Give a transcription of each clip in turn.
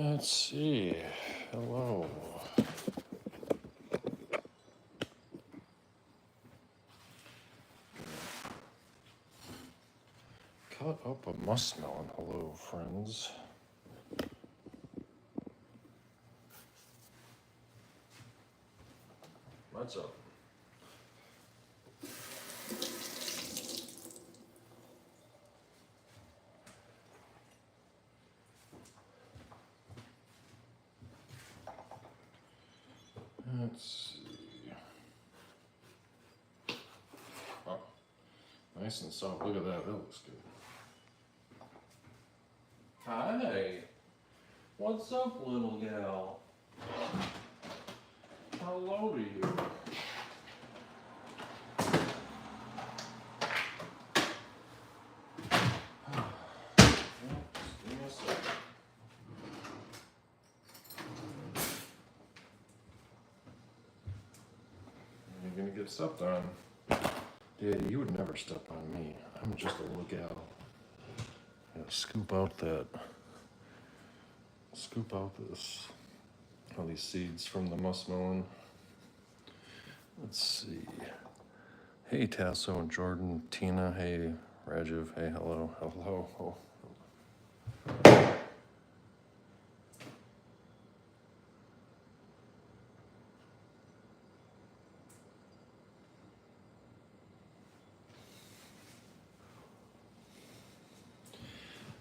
Let's see. Hello. Cut up a muskmelon. Hello, friends. What's up? Let's see. Oh, nice and soft. Look at that. That looks good. Hi. What's up, little gal? Hello to you. Just give me a second. You're gonna get stepped on. Daddy, you would never step on me. I'm just a little gal. Gotta scoop out this, all these seeds from the muskmelon. Let's see. Hey, Tasso and Jordan, Tina, hey, Rajiv, hey, hello, hello. Oh.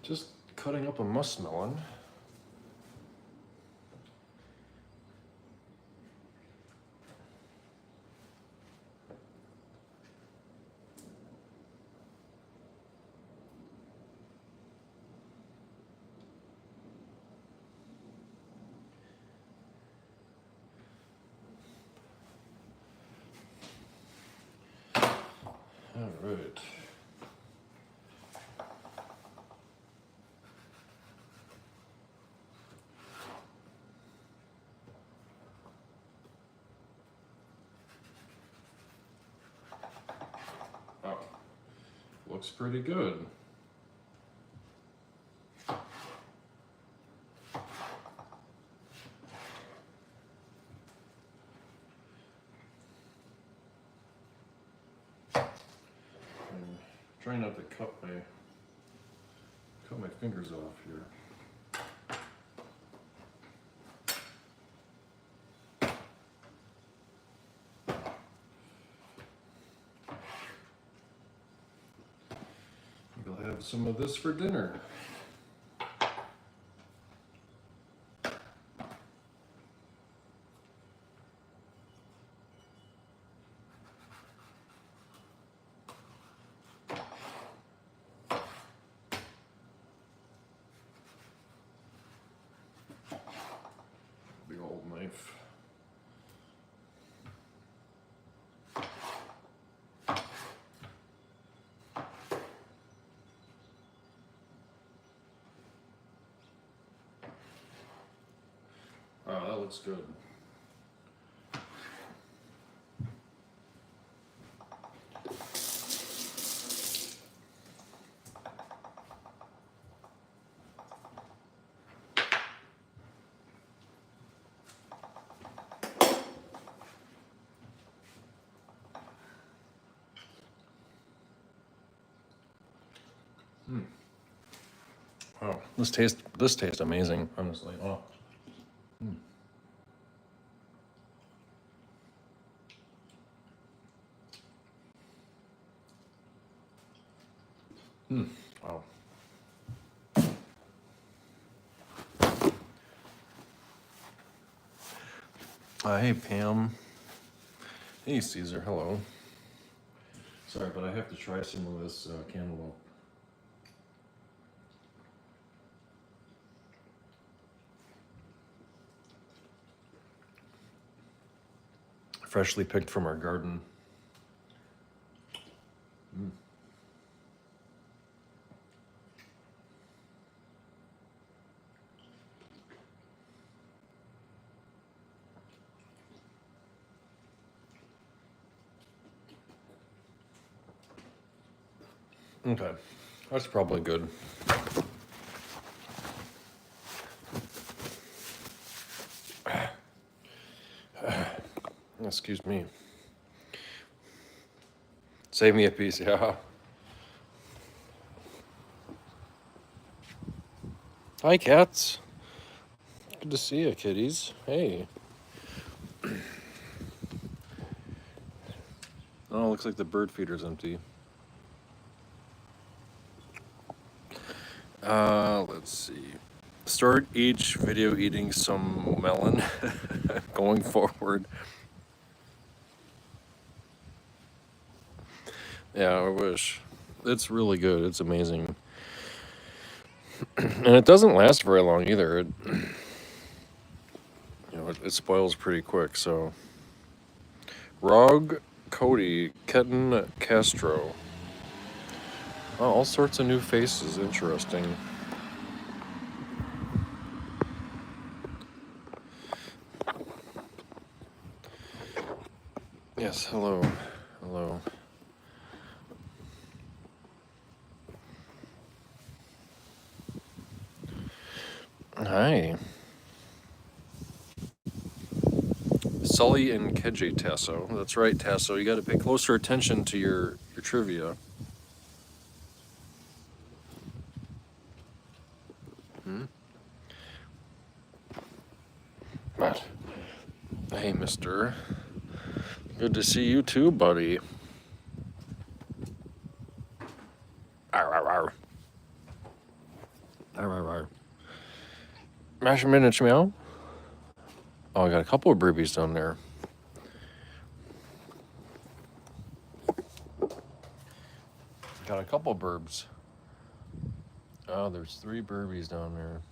Just cutting up a muskmelon. All right. Oh, looks pretty good. I'm trying not to cut my fingers off here. We'll have some of this for dinner. Big old knife. Oh, that looks good. Oh, this tastes amazing, honestly. Oh. Wow. Hey, Pam. Hey, Caesar. Hello. Sorry, but I have to try some of this cantaloupe. Freshly picked from our garden. Okay, that's probably good. Excuse me. Save me a piece, yeah. Hi, cats. Good to see you, kitties. Hey. Oh, looks like the bird feeder's empty. Let's see. Start each video eating some melon going forward. Yeah, I wish. It's really good. It's amazing. And it doesn't last very long either. It spoils pretty quick, so. Rog Cody Ketten Castro. Oh, all sorts of new faces. Interesting. Yes, hello. Hello. Hi. Sully and KJ Tasso. That's right, Tasso. You got to pay closer attention to your trivia. Matt. Hey, mister. Good to see you too, buddy. Arr, arr, arr. Arr, arr, arr. Mash a minute, meow. Oh, I got a couple of burbies down there. Got a couple of burbs. Oh, there's 3 burbies down there.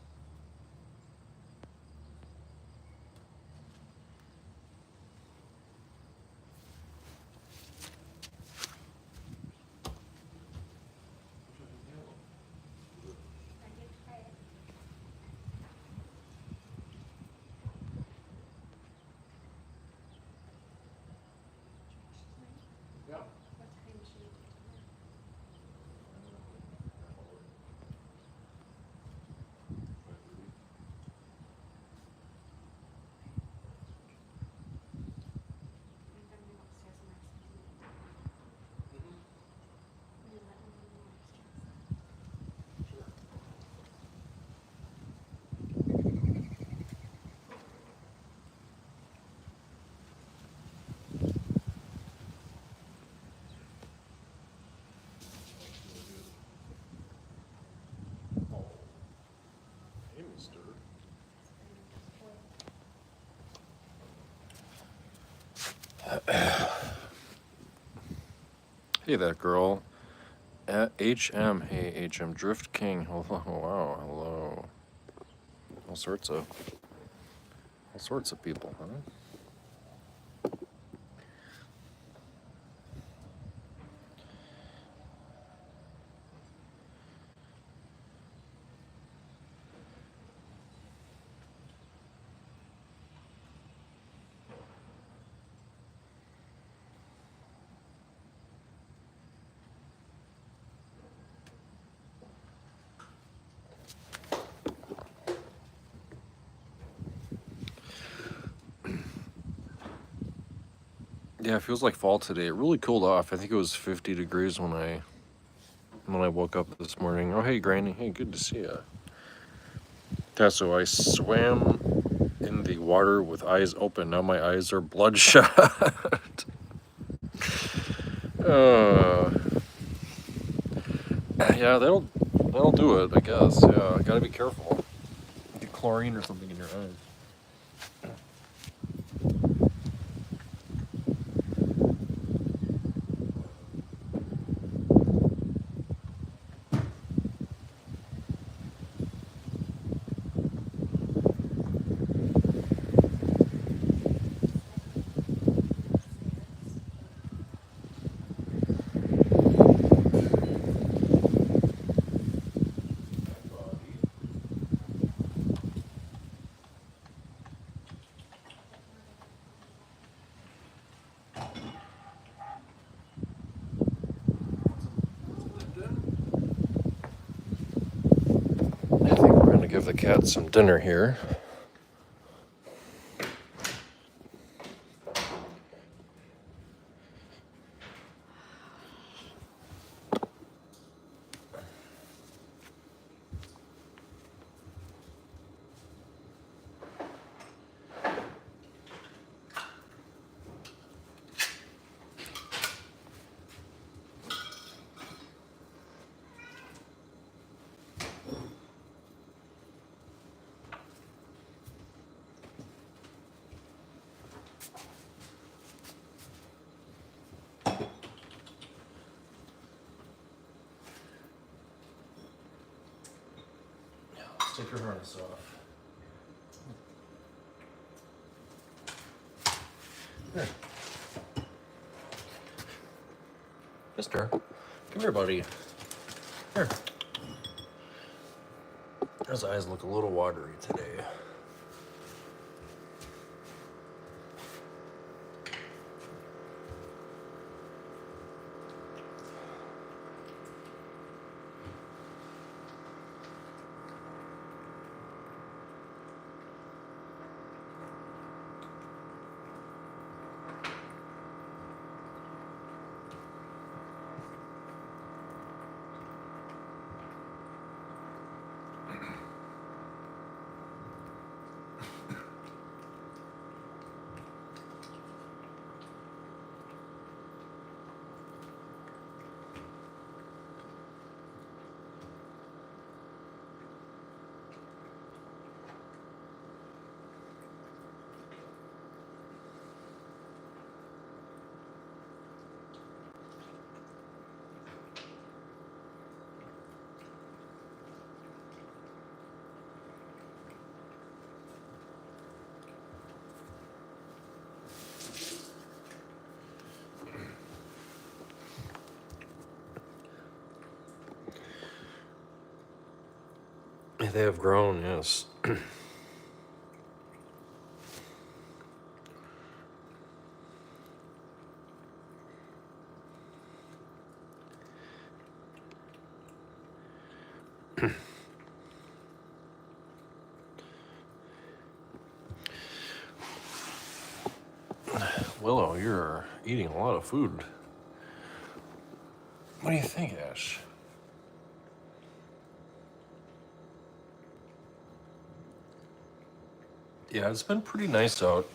Hey, mister. Hey, that girl. At HM. Hey, HM. Drift King. Hello. Wow. Hello. All sorts of people, huh? Yeah, it feels like fall today. It really cooled off. I think it was 50 degrees when I woke up this morning. Oh, hey, Granny. Hey, good to see you. Tasso, I swam in the water with eyes open. Now my eyes are bloodshot. Yeah, that'll do it, I guess. Yeah, gotta be careful. Get chlorine or something in your eyes. I think we're gonna give the cats some dinner here. Take your harness off. Here. Mister, come here, buddy. Here. His eyes look a little watery today. They have grown, yes. Willow, you're eating a lot of food. What do you think, Ash? Yeah, it's been pretty nice out.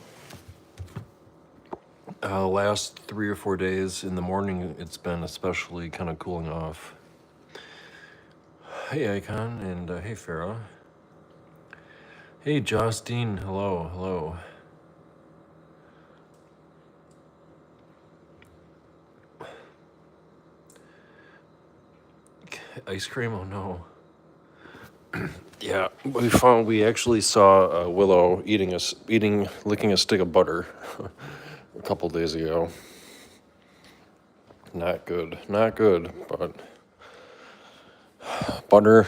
Last 3 or 4 days in the morning, it's been especially kind of cooling off. Hey, Icon, and hey, Farah. Hey, Justine, hello, hello. Ice cream? Oh no. Yeah, we actually saw Willow licking a stick of butter a couple days ago. Not good, not good, but butter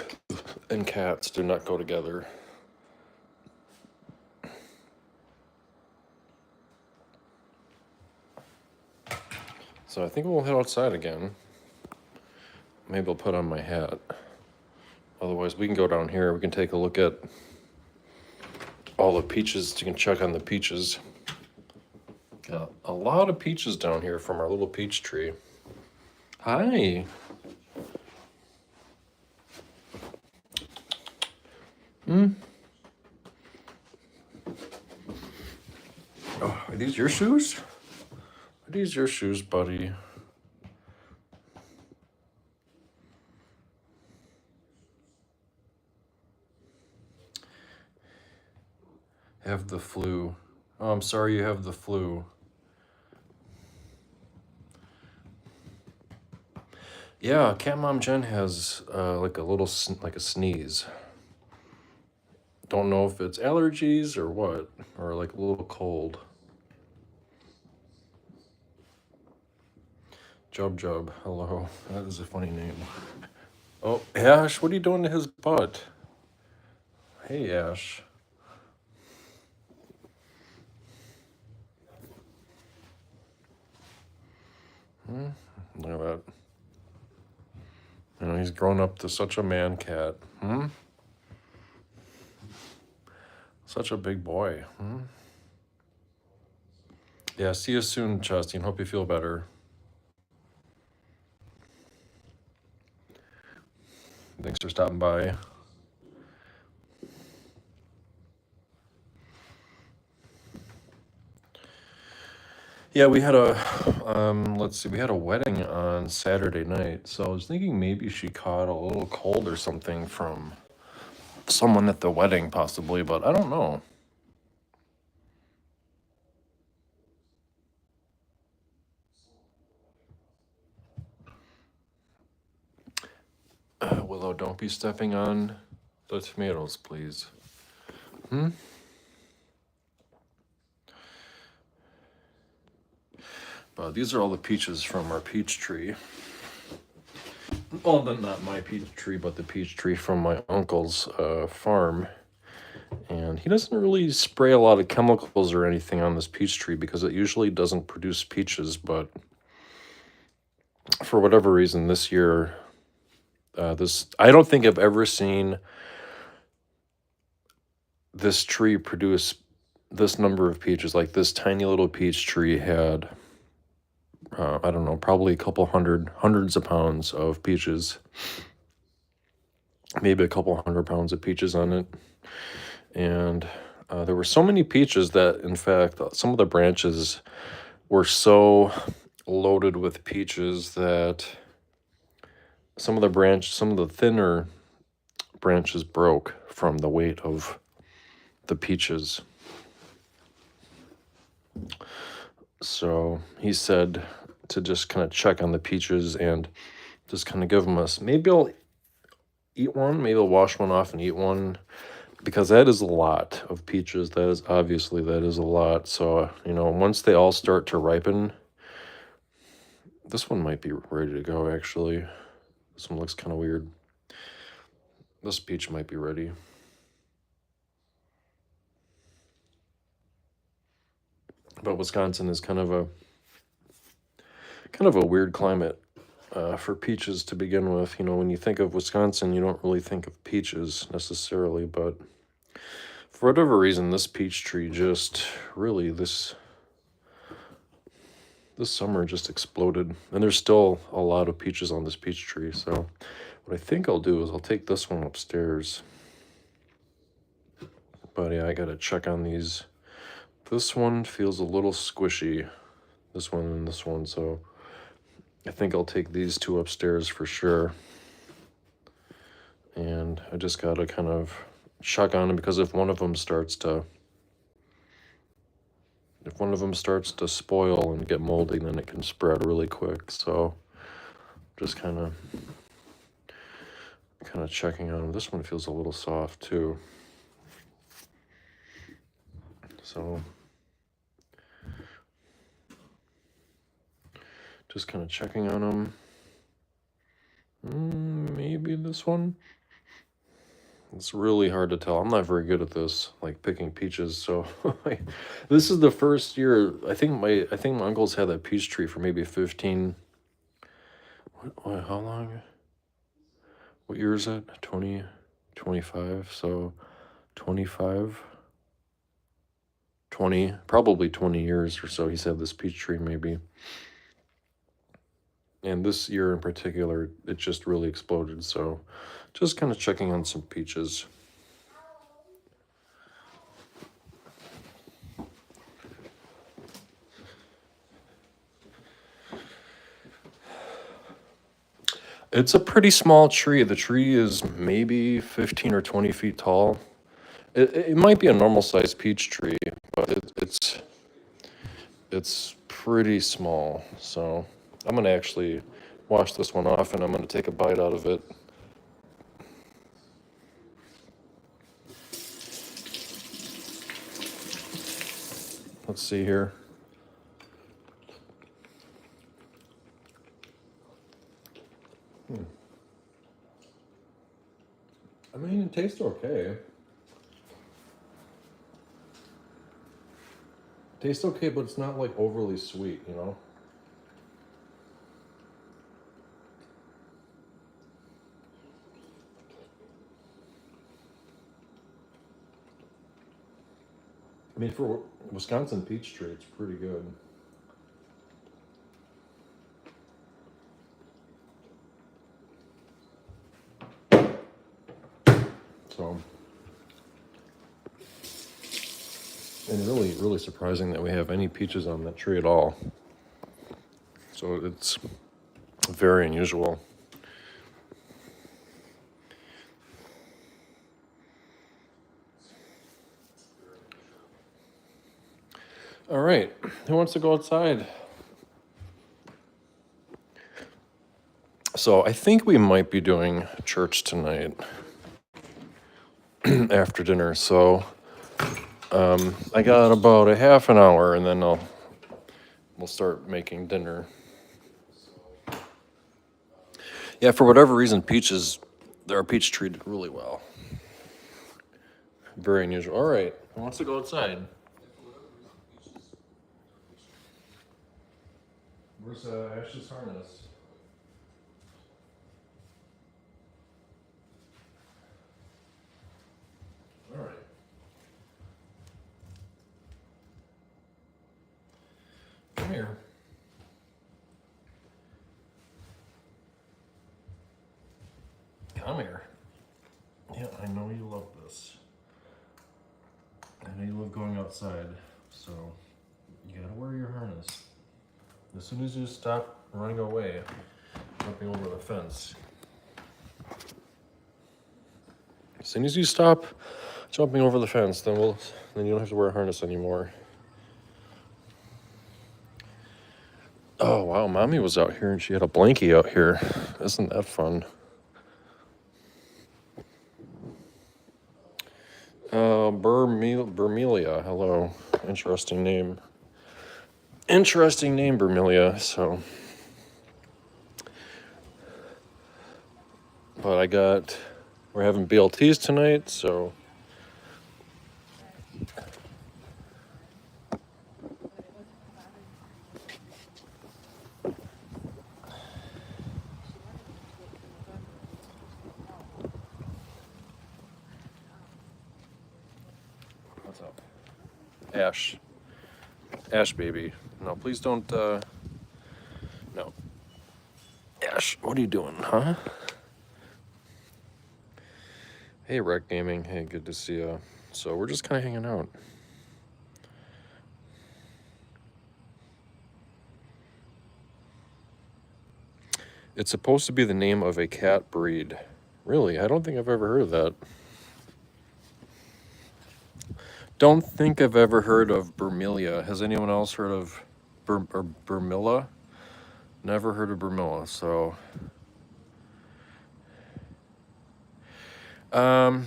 and cats do not go together. So I think we'll head outside again. Maybe I'll put on my hat. Otherwise, we can go down here. We can take a look at all the peaches. You can check on the peaches. Got a lot of peaches down here from our little peach tree. Hi. Oh, are these your shoes? Are these your shoes, buddy? Have the flu. Oh, I'm sorry you have the flu. Yeah, Cat Mom Jen has like a sneeze. Don't know if it's allergies or what, or like a little cold. Jub Jub, hello. That is a funny name. Oh, Ash, what are you doing to his butt? Hey, Ash. Look at that. You know, he's grown up to such a man cat. Such a big boy. Yeah, see you soon, Justine. Hope you feel better. Thanks for stopping by. Yeah, we had we had a wedding on Saturday night. So I was thinking maybe she caught a little cold or something from someone at the wedding, possibly, but I don't know. Willow, don't be stepping on the tomatoes, please. These are all the peaches from our peach tree. Well, not my peach tree, but the peach tree from my uncle's farm. And he doesn't really spray a lot of chemicals or anything on this peach tree because it usually doesn't produce peaches. But for whatever reason, this year, I don't think I've ever seen this tree produce this number of peaches. Like this tiny little peach tree had, I don't know, probably a couple hundreds of pounds of peaches. Maybe a couple 100 pounds of peaches on it. And there were so many peaches that, in fact, some of the branches were so loaded with peaches that some of the thinner branches broke from the weight of the peaches. So he said to just kind of check on the peaches and just kind of give them maybe I'll eat one, maybe I'll wash one off and eat one, because that is a lot of peaches. That is a lot. So, once they all start to ripen, this one might be ready to go, actually. This one looks kind of weird. This peach might be ready. But Wisconsin is kind of a weird climate for peaches to begin with. When you think of Wisconsin, you don't really think of peaches necessarily, but for whatever reason, this peach tree just really, this summer just exploded. And there's still a lot of peaches on this peach tree. So what I think I'll do is I'll take this one upstairs. But yeah, I gotta check on these. This one feels a little squishy, this one and this one, so I think I'll take these two upstairs for sure. And I just gotta kind of check on them, because if one of them starts to spoil and get moldy, then it can spread really quick. So just kind of checking on them. This one feels a little soft too. So just kind of checking on them. Maybe this one. It's really hard to tell. I'm not very good at this, like picking peaches. So this is the first year. I think my uncle's had that peach tree for maybe 15. How long? What year is it? 25. So 25. 20, probably 20 years or so he's had this peach tree maybe. And this year in particular, it just really exploded. So just kind of checking on some peaches. It's a pretty small tree. The tree is maybe 15 or 20 feet tall. It might be a normal sized peach tree, but it's pretty small. So I'm going to actually wash this one off, and I'm going to take a bite out of it. Let's see here. I mean, it tastes okay. Tastes okay, but it's not like overly sweet, I mean, for Wisconsin peach tree, it's pretty good. So, and really, really surprising that we have any peaches on that tree at all. So it's very unusual. All right, who wants to go outside? So I think we might be doing church tonight. after dinner. So I got about a half an hour, and then we'll start making dinner. Yeah, for whatever reason, our peach treated really well. Very unusual. All right, who wants to go outside? Where's Ash's harness? All right. Come here. Come here. Yeah, I know you love this. I know you love going outside, so you gotta wear your harness. As soon as you stop running away, jumping over the fence. As soon as you stop jumping over the fence, then you don't have to wear a harness anymore. Oh wow, Mommy was out here and she had a blankie out here. Isn't that fun? Bermelia, hello. Interesting name. Interesting name, Bermelia, so. But we're having BLTs tonight, so. What's up? Ash baby. No, please don't, no. Ash, what are you doing, huh? Hey, Rec Gaming. Hey, good to see you. So we're just kind of hanging out. It's supposed to be the name of a cat breed. Really? I don't think I've ever heard of that. Don't think I've ever heard of Bermelia. Has anyone else heard of Bermilla? Never heard of Bermilla, so.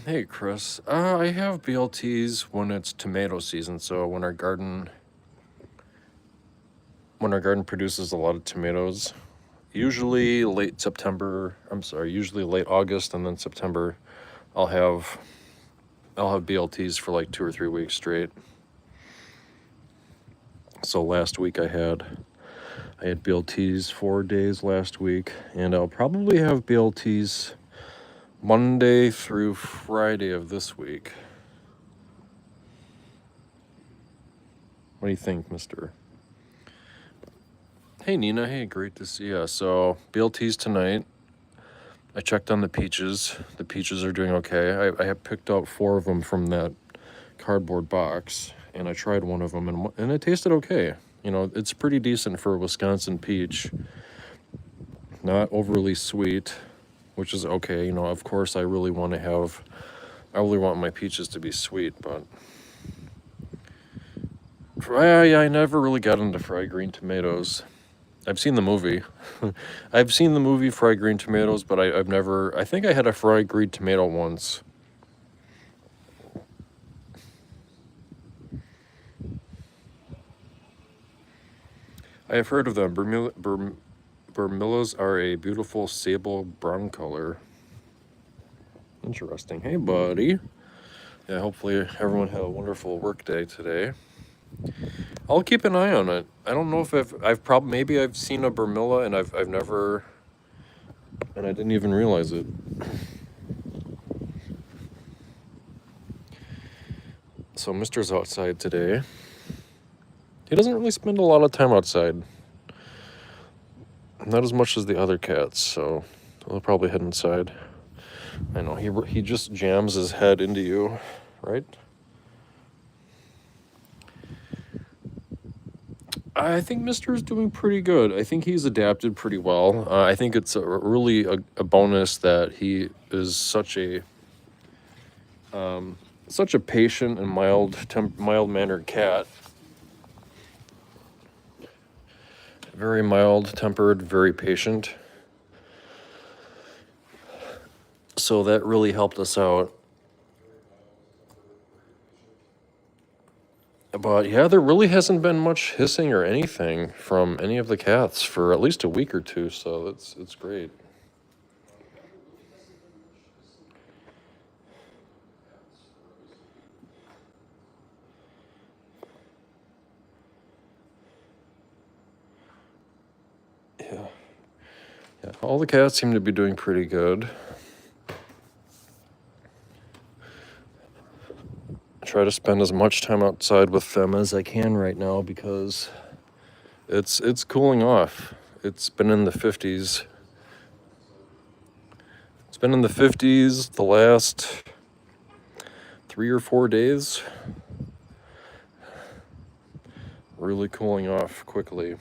Hey Chris. I have BLTs when it's tomato season, so when our garden produces a lot of tomatoes, usually late August and then September, I'll have BLTs for like 2 or 3 weeks straight. So last week I had BLTs 4 days last week, and I'll probably have BLTs Monday through Friday of this week. What do you think, mister? Hey, Nina. Hey, great to see you. So, BLTs tonight. I checked on the peaches. The peaches are doing okay. I have picked out 4 of them from that cardboard box, and I tried one of them, and it tasted okay. You know, it's pretty decent for a Wisconsin peach. Not overly sweet, which is okay. You know, of course, I really want my peaches to be sweet, but I never really got into fried green tomatoes. I've seen the movie. I've seen the movie Fried Green Tomatoes, but I've never. I think I had a fried green tomato once. I have heard of them. Bermillas are a beautiful sable brown color. Interesting. Hey, buddy. Yeah, hopefully everyone had a wonderful work day today. I'll keep an eye on it. I don't know if maybe I've seen a Bermilla and I've never, and I didn't even realize it. So Mister's outside today. He doesn't really spend a lot of time outside. Not as much as the other cats, so he'll probably head inside. I know, he just jams his head into you, right? I think Mister's doing pretty good. I think he's adapted pretty well. I think it's really a bonus that he is such a patient and mild-mannered cat. Very mild-tempered, very patient. So that really helped us out. But yeah, there really hasn't been much hissing or anything from any of the cats for at least a week or two, so it's great. Yeah. Yeah, all the cats seem to be doing pretty good. I try to spend as much time outside with them as I can right now because it's cooling off. It's been in the 50s. It's been in the 50s the last 3 or 4 days. Really cooling off quickly.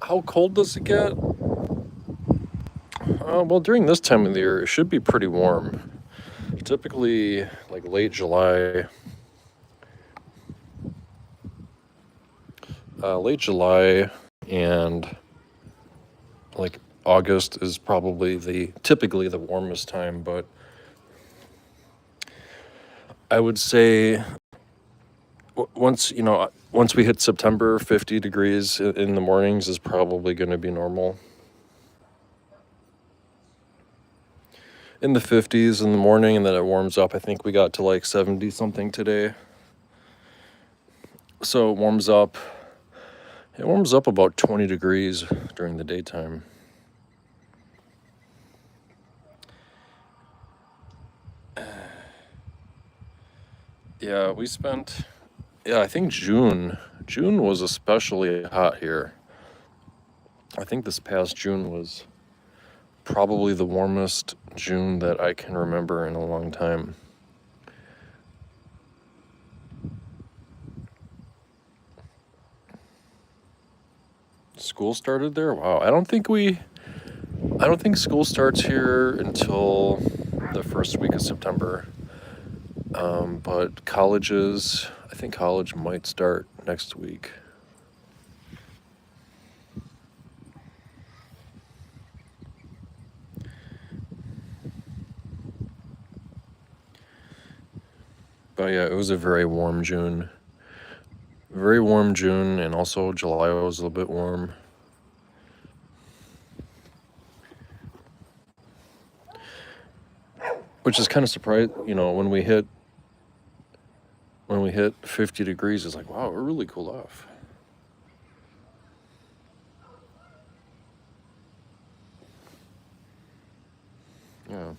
How cold does it get? Well, during this time of the year, it should be pretty warm. Typically, like late July. Late July and like August is probably typically the warmest time, but I would say once we hit September, 50 degrees in the mornings is probably going to be normal. In the 50s in the morning, and then it warms up. I think we got to like 70 something today. So it warms up about 20 degrees during the daytime. Yeah, I think June was especially hot here. I think this past June was probably the warmest June that I can remember in a long time. School started there? Wow. I don't think school starts here until the first week of September. But I think college might start next week. But yeah, it was a very warm June. Very warm June, and also July was a little bit warm. Which is kind of surprising, when we hit 50 degrees, it's like, wow, we're really cooled off. Yeah.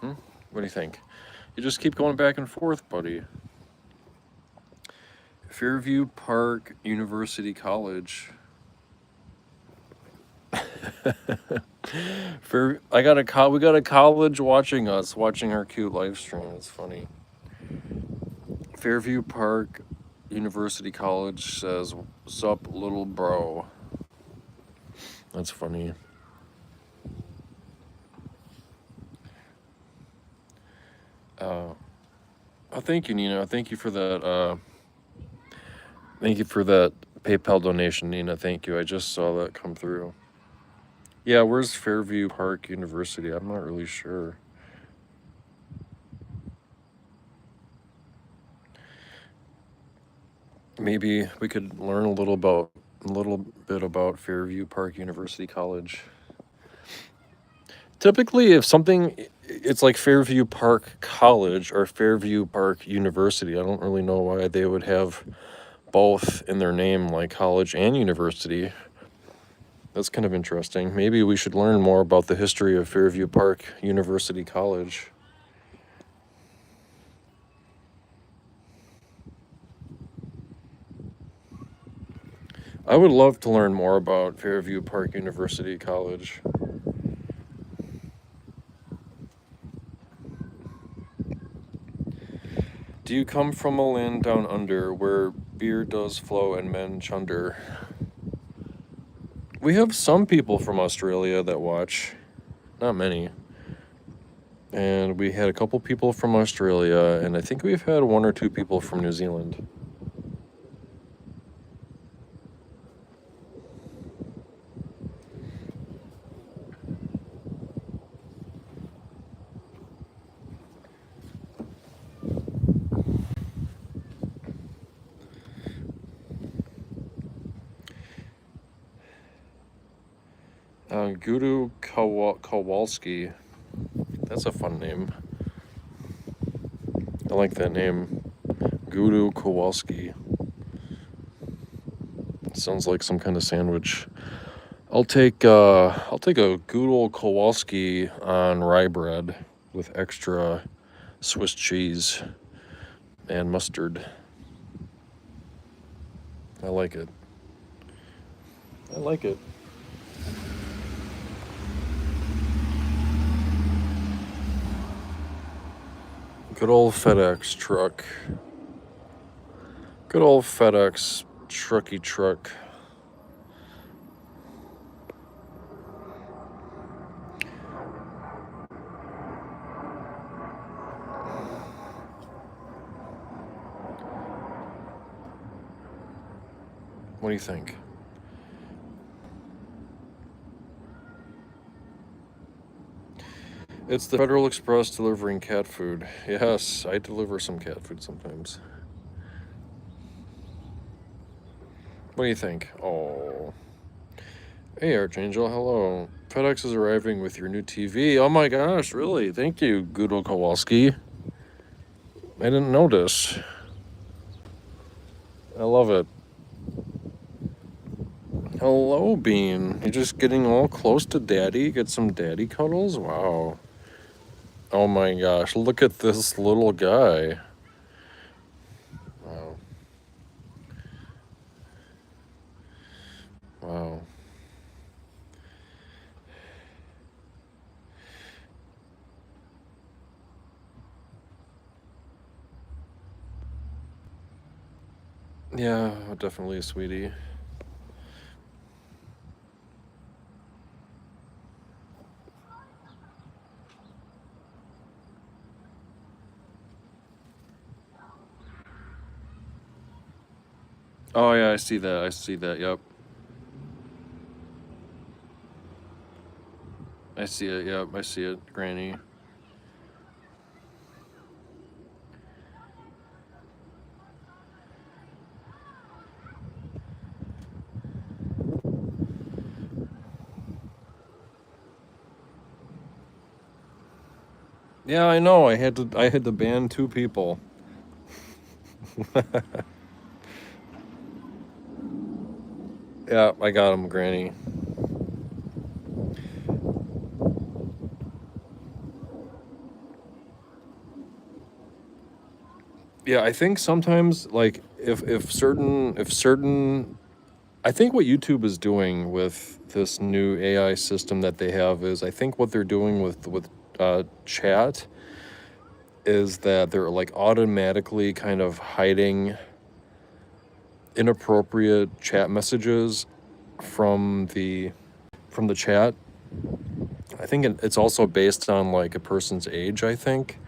What do you think? You just keep going back and forth, buddy. Fairview Park University College. We got a college watching our cute live stream. It's funny. Fairview Park University College says, "Sup, little bro." That's funny. Thank you, Nina. Thank you for that. Thank you for that PayPal donation, Nina. Thank you. I just saw that come through. Yeah, where's Fairview Park University? I'm not really sure. Maybe we could learn a little bit about Fairview Park University College. Typically, if it's like Fairview Park College or Fairview Park University. I don't really know why they would have both in their name, like college and university. That's kind of interesting. Maybe we should learn more about the history of Fairview Park University College. I would love to learn more about Fairview Park University College. Do you come from a land down under where beer does flow and men chunder? We have some people from Australia that watch. not many. And we had a couple people from Australia, and I think we've had 1 or 2 people from New Zealand. Guru Kowalski. That's a fun name. I like that name. Guru Kowalski. Sounds like some kind of sandwich. I'll take a good old Kowalski on rye bread with extra Swiss cheese and mustard. I like it. I like it. Good old FedEx truck. Good old FedEx trucky truck. What do you think? It's the Federal Express delivering cat food. Yes, I deliver some cat food sometimes. What do you think? Oh. Hey, Archangel, hello. FedEx is arriving with your new TV. Oh my gosh, really? Thank you, Gudo Kowalski. I didn't notice. I love it. Hello, Bean. You just getting all close to Daddy? Get some daddy cuddles? Wow. Oh my gosh, look at this little guy. Wow. Wow. Yeah, definitely a sweetie. Oh yeah, I see that. I see that. Yep. I see it. Yep. I see it, Granny. Yeah, I know. I had to ban 2 people. Yeah, I got him, Granny. Yeah, I think sometimes like if certain I think what YouTube is doing with this new AI system that they have is I think what they're doing with chat is that they're like automatically kind of hiding inappropriate chat messages from the chat. I think it's also based on like a person's age, I think.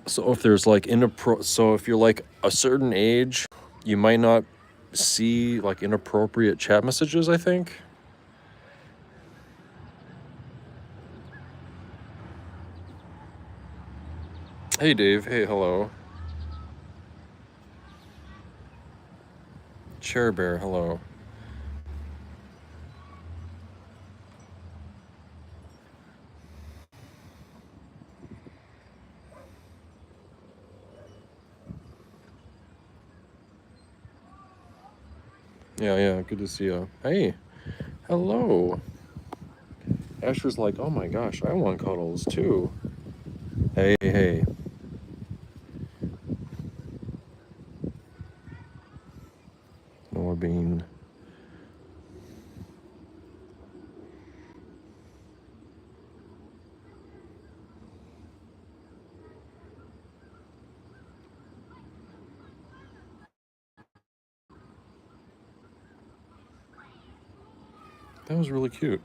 So if there's like so if you're like a certain age, you might not see like inappropriate chat messages, I think. Hey Dave, hey hello. Chair Bear, hello. Yeah, yeah, good to see you. Hey, hello. Asher's like, oh my gosh, I want cuddles too. Hey, hey. Noah Bean. That was really cute.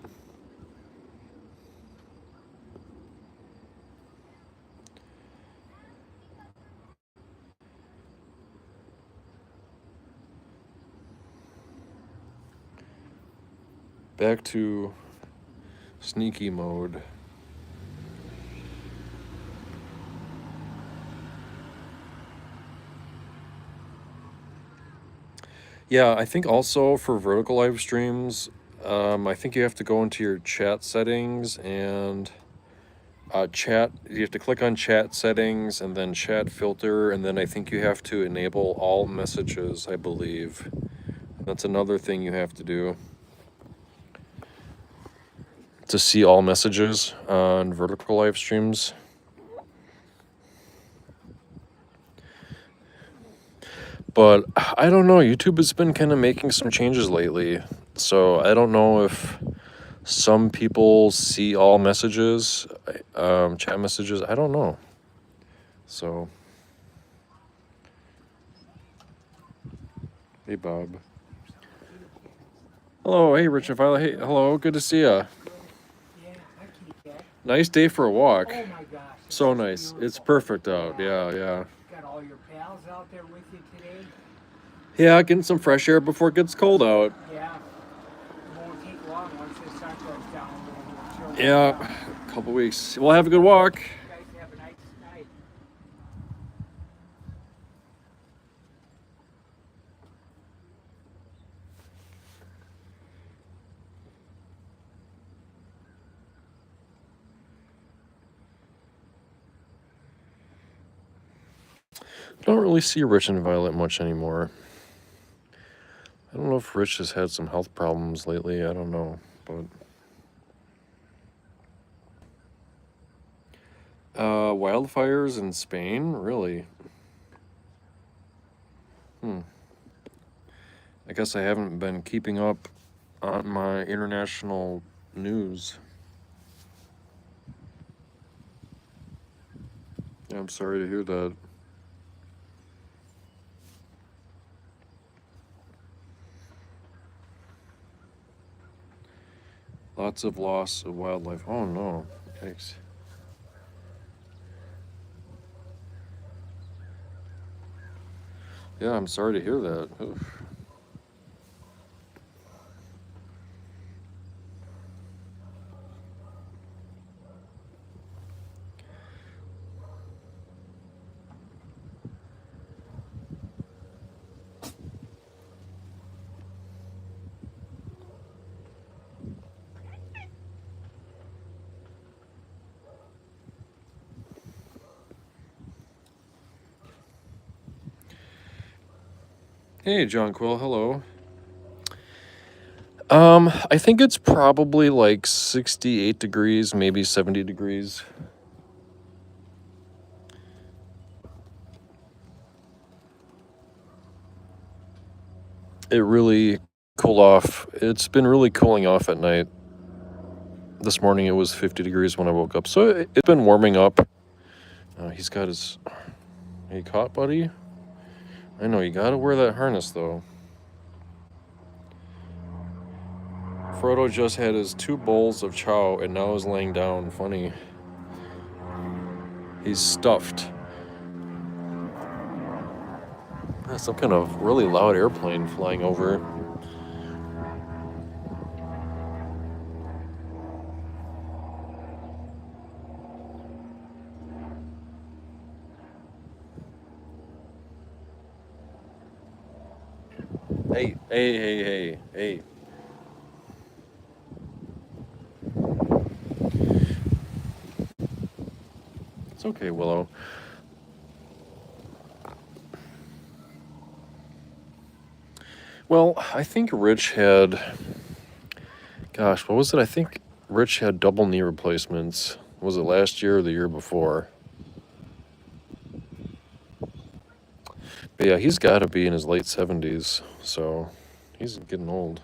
Back to sneaky mode. Yeah, I think also for vertical live streams, I think you have to go into your chat settings and chat. You have to click on chat settings and then chat filter, and then I think you have to enable all messages, I believe. That's another thing you have to do to see all messages on vertical live streams. But I don't know, YouTube has been kind of making some changes lately. So I don't know if some people see all messages, chat messages. I don't know. So, hey, Bob. Hello, hey, Rich and Violet. Hey, hello, good to see ya. Nice day for a walk. Oh my gosh. So nice. It's perfect out. Yeah. Got all your pals out there with you today? Yeah, getting some fresh air before it gets cold out. Yeah. It won't take long once the sun goes down. Yeah, a couple weeks. Well, have a good walk. You guys have a nice night. Don't really see Rich and Violet much anymore. I don't know if Rich has had some health problems lately. I don't know, but wildfires in Spain, really? I guess I haven't been keeping up on my international news. Yeah, I'm sorry to hear that. Lots of loss of wildlife. Oh no, yikes. Yeah, I'm sorry to hear that. Oof. Hey, John Quill, hello. I think it's probably like 68 degrees, maybe 70 degrees. It really cooled off. It's been really cooling off at night. This morning it was 50 degrees when I woke up. So it's been warming up. He's got his... Are you caught, buddy? I know, you gotta wear that harness, though. Frodo just had his 2 bowls of chow and now is laying down. Funny. He's stuffed. Some kind of really loud airplane flying over. Hey. It's okay, Willow. Well, I think Rich had... Gosh, what was it? I think Rich had double knee replacements. Was it last year or the year before? But yeah, he's got to be in his late 70s, so he's getting old.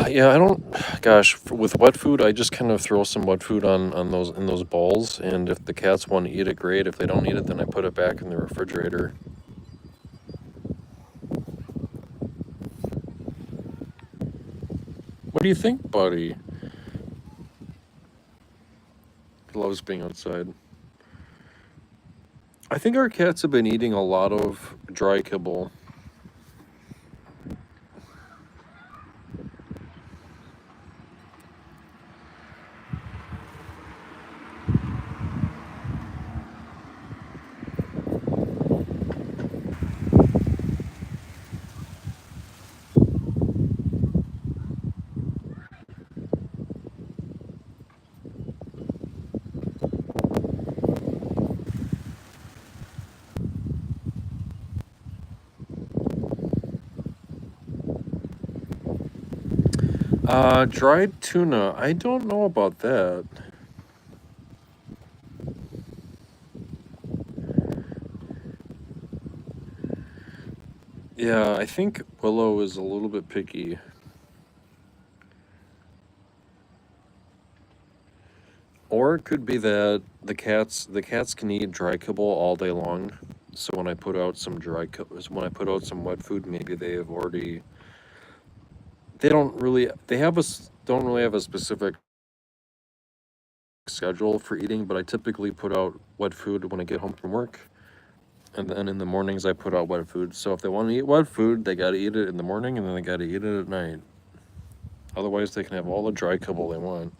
Yeah, I don't... Gosh, with wet food, I just kind of throw some wet food on those bowls, and if the cats want to eat it, great. If they don't eat it, then I put it back in the refrigerator. What do you think, buddy? He loves being outside. I think our cats have been eating a lot of dry kibble. Dried tuna. I don't know about that. Yeah, I think Willow is a little bit picky. Or it could be that the cats can eat dry kibble all day long. So when I put out some when I put out some wet food, maybe they have already they don't really they have don't really have a specific schedule for eating, but I typically put out wet food when I get home from work. And then in the mornings I put out wet food. So if they want to eat wet food, they got to eat it in the morning and then they got to eat it at night. Otherwise, they can have all the dry kibble they want.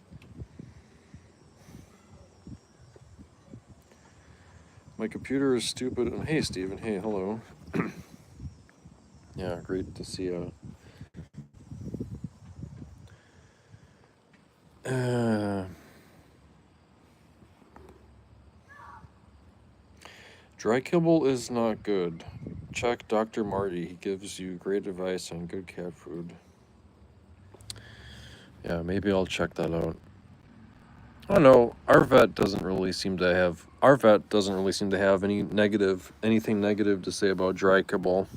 My computer is stupid. And hey, Steven. Hey, hello. Yeah, great to see you. Dry kibble is not good. Check Dr. Marty. He gives you great advice on good cat food. Yeah, maybe I'll check that out. I don't know. Our vet doesn't really seem to have anything negative to say about dry kibble.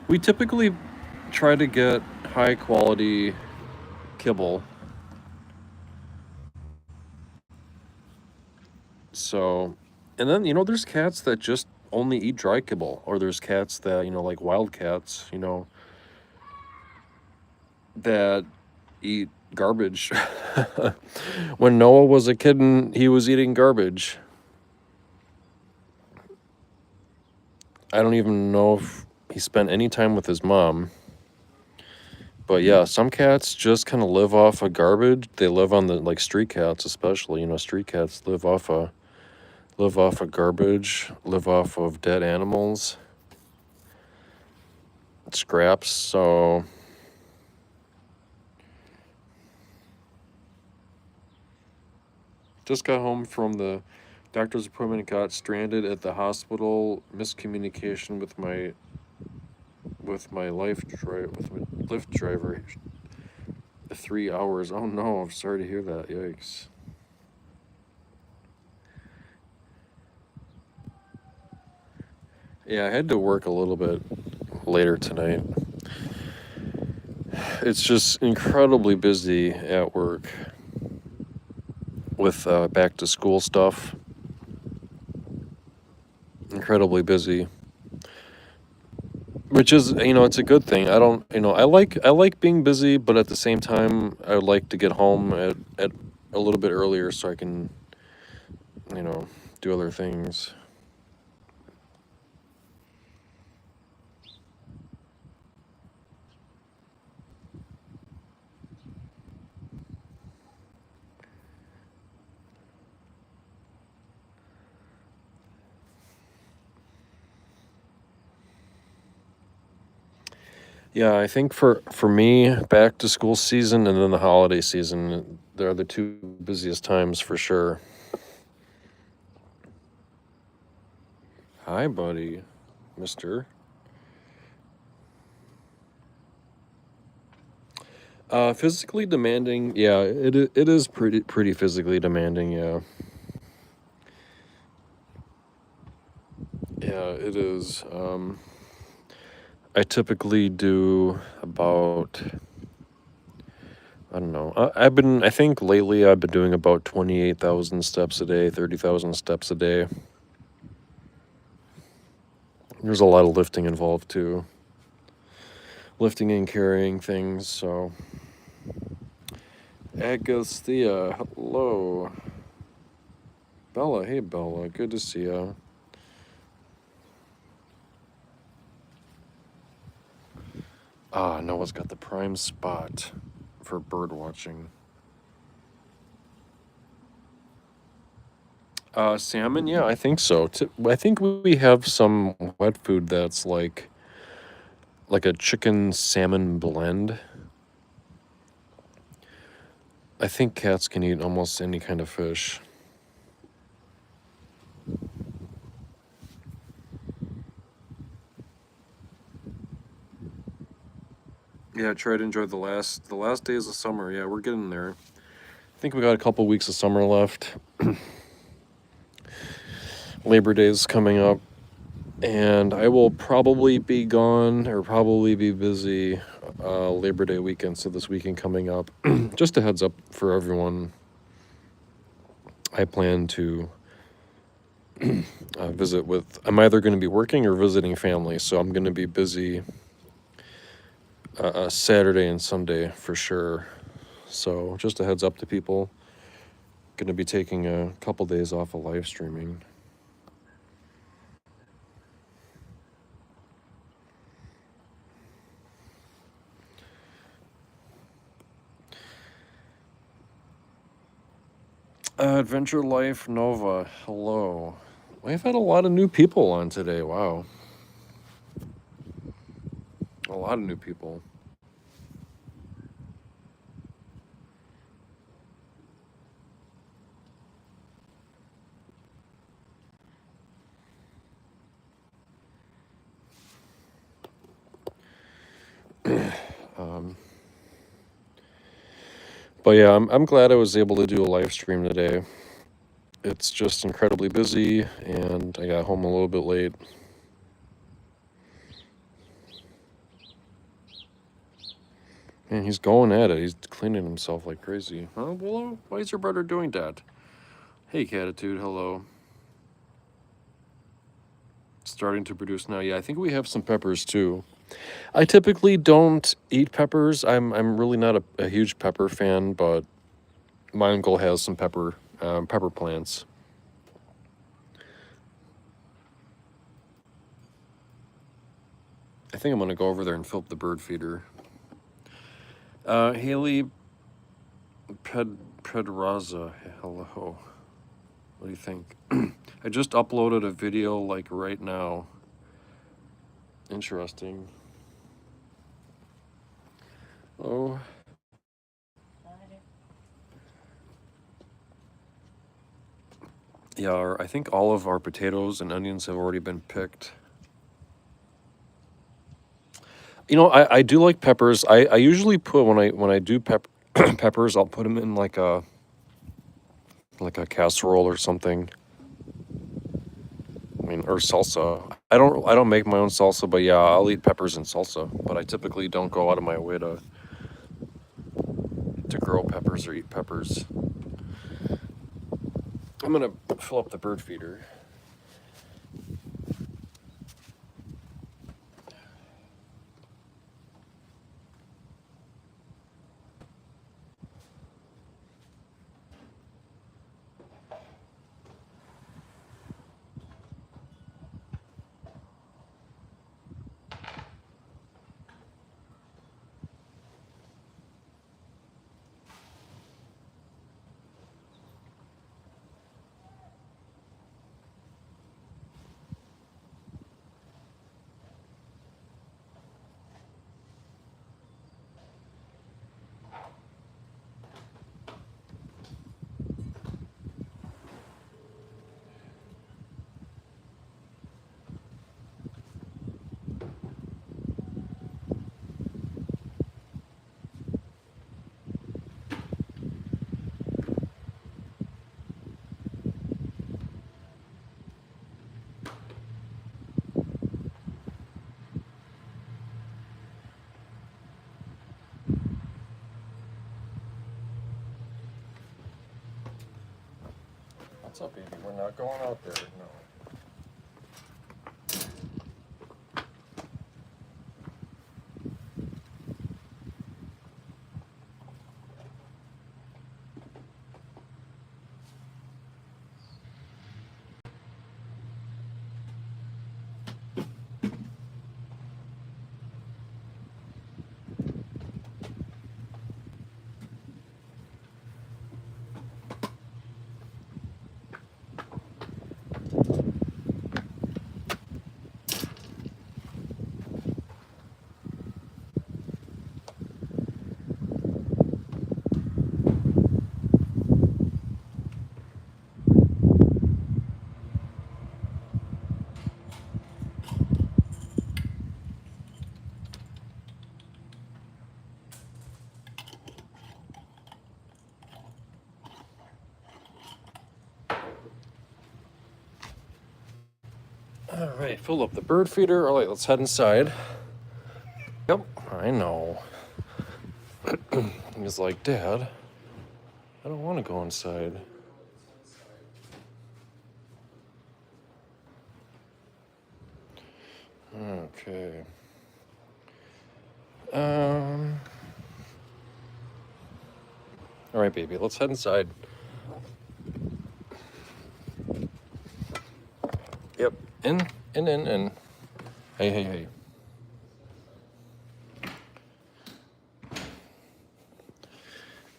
We typically try to get high quality kibble. So, and then, there's cats that just only eat dry kibble, or there's cats that, like wild cats, that eat garbage. When Noah was a kitten, he was eating garbage. I don't even know if he spent any time with his mom. But yeah, some cats just kind of live off of garbage. They live on the like street cats, especially. Street cats live off of garbage, live off of dead animals, scraps. So just got home from the doctor's appointment. Got stranded at the hospital. Miscommunication with my Lyft driver. 3 hours. Oh no! I'm sorry to hear that. Yikes. Yeah, I had to work a little bit later tonight. It's just incredibly busy at work with back to school stuff. Incredibly busy, which is it's a good thing. I don't I like being busy, but at the same time I would like to get home at a little bit earlier so I can do other things. Yeah, I think for me, back to school season and then the holiday season, they're the two busiest times for sure. Hi, buddy, Mister. Physically demanding. Yeah, it is pretty physically demanding. Yeah, yeah, it is. I typically do about, I don't know. I think lately I've been doing about 28,000 steps a day, 30,000 steps a day. There's a lot of lifting involved too. Lifting and carrying things, so Agathea, hello. Bella, hey Bella, good to see ya. Noah's got the prime spot for bird watching. Salmon, yeah, I think so. I think we have some wet food that's like a chicken salmon blend. I think cats can eat almost any kind of fish. Yeah, try to enjoy the last days of summer. Yeah, we're getting there. I think we got a couple weeks of summer left. Labor Day is coming up, and I will probably be gone or probably be busy Labor Day weekend. So this weekend coming up, just a heads up for everyone. I plan to visit with. I'm either going to be working or visiting family, so I'm going to be busy Saturday and Sunday for sure. So just a heads up to people. Going to be taking a couple days off of live streaming. Adventure Life Nova, hello. We've had a lot of new people on today. Wow. A lot of new people. But yeah, I'm glad I was able to do a live stream today. It's just incredibly busy, and I got home a little bit late. Man, he's going at it. He's cleaning himself like crazy. Huh, Willow? Why is your brother doing that? Hey, Catitude, hello. Starting to produce now. Yeah, I think we have some peppers too. I typically don't eat peppers. I'm really not a huge pepper fan, but my uncle has some pepper plants. I think I'm gonna go over there and fill up the bird feeder. Haley Pedraza, hello. What do you think? I just uploaded a video like right now. Interesting. Oh. Yeah, I think all of our potatoes and onions have already been picked. You know, I do like peppers. I usually put when I do peppers, I'll put them in like a casserole or something. I mean, or salsa. I don't make my own salsa, but yeah, I'll eat peppers and salsa. But I typically don't go out of my way to grow peppers or eat peppers. I'm gonna fill up the bird feeder. What's up, baby? We're not going out there. No. All right, fill up the bird feeder. All right, let's head inside. Yep, I know. He's like, Dad, I don't want to go inside. Okay. All right, baby, let's head inside. Yep, in. Hey, hey, hey.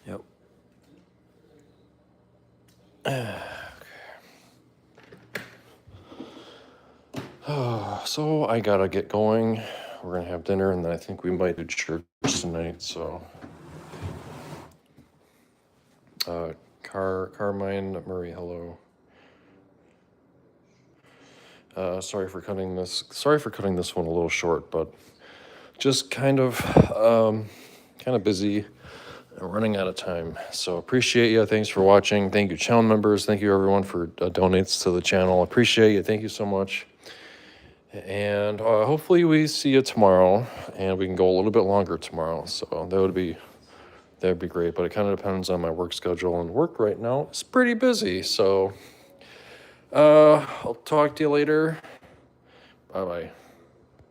Yep. So I gotta get going. We're gonna have dinner, and then I think we might do church tonight. So, Carmine Murray, hello. Sorry for cutting this. Sorry for cutting this one a little short, but just kind of busy, running out of time. So appreciate you. Thanks for watching. Thank you, channel members. Thank you everyone for donates to the channel. Appreciate you. Thank you so much. And hopefully we see you tomorrow, and we can go a little bit longer tomorrow. So that'd be great. But it kind of depends on my work schedule, and work right now is pretty busy. So I'll talk to you later. Bye bye.